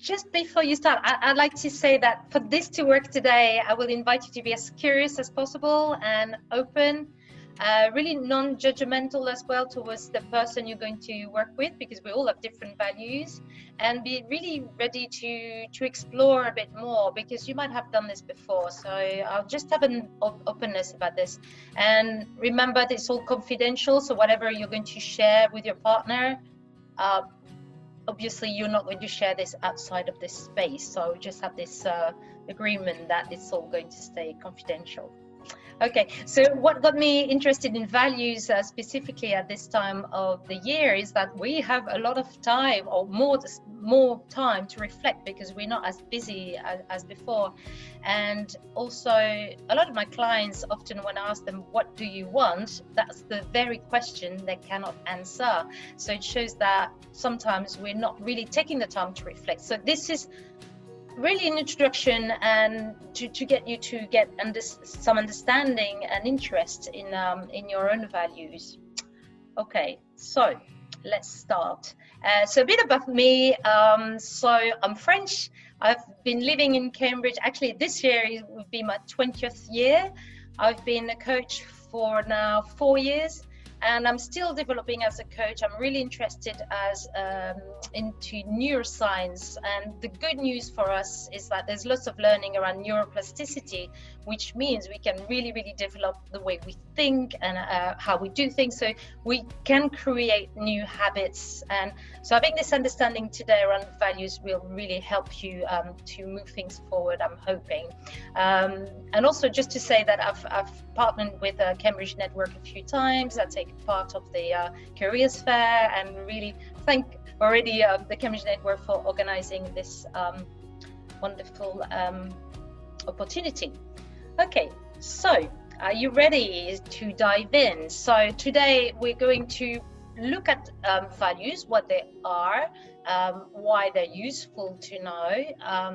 just before you start, I'd like to say that for this to work today, I will invite you to be as curious as possible and open, really non-judgmental as well towards the person you're going to work with, because we all have different values, and be really ready to explore a bit more, because you might have done this before. So I'll just have an openness about this, and remember that it's all confidential. So whatever you're going to share with your partner, obviously you're not going to share this outside of this space. So just have this agreement that it's all going to stay confidential. Okay, so what got me interested in values specifically at this time of the year is that we have a lot of time, or more time to reflect, because we're not as busy as before. And also a lot of my clients, often when I ask them, what do you want? That's the very question they cannot answer. So it shows that sometimes we're not really taking the time to reflect. So this is really an introduction, and to get you to get some understanding and interest in your own values. Okay, so let's start. So a bit about me. So I'm French. I've been living in Cambridge. Actually, this year it would be my 20th year. I've been a coach for now 4 years, and I'm still developing as a coach. I'm really interested into neuroscience, and the good news for us is that there's lots of learning around neuroplasticity, which means we can really develop the way we think and how we do things, so we can create new habits. And so having this understanding today around values will really help you to move things forward, I'm hoping. And also just to say that I've partnered with a Cambridge Network a few times. I take part of the careers fair, and really thank already the Cambridge Network for organizing this wonderful opportunity. Okay, so are you ready to dive in? So today we're going to look at values, what they are, why they're useful to know,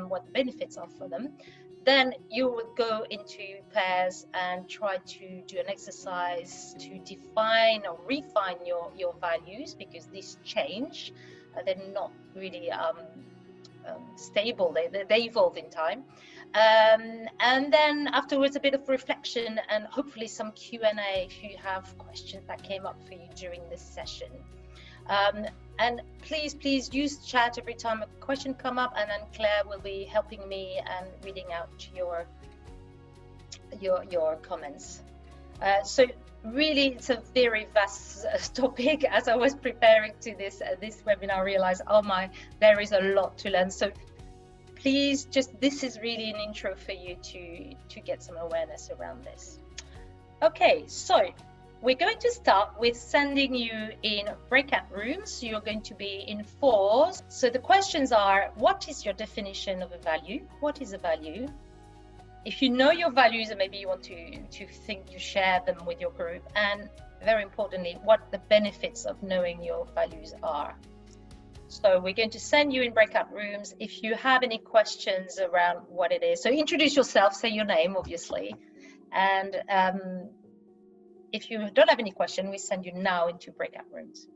what the benefits are for them. Then you will go into pairs and try to do an exercise to define or refine your values, because these change. They're not really stable. They evolve in time. And then afterwards, a bit of reflection and hopefully some Q&A if you have questions that came up for you during this session. And please use chat every time a question come up, and then Claire will be helping me and reading out your comments. So really, it's a very vast topic. As I was preparing to this webinar, I realized, oh my, there is a lot to learn. So please, this is really an intro for you to get some awareness around this. Okay, so we're going to start with sending you in breakout rooms. You're going to be in 4s. So the questions are, what is your definition of a value? What is a value? If you know your values, and maybe you want to share them with your group, and very importantly, what the benefits of knowing your values are. So we're going to send you in breakout rooms. If you have any questions around what it is, so introduce yourself, say your name, obviously, and if you don't have any question, we send you now into breakout rooms.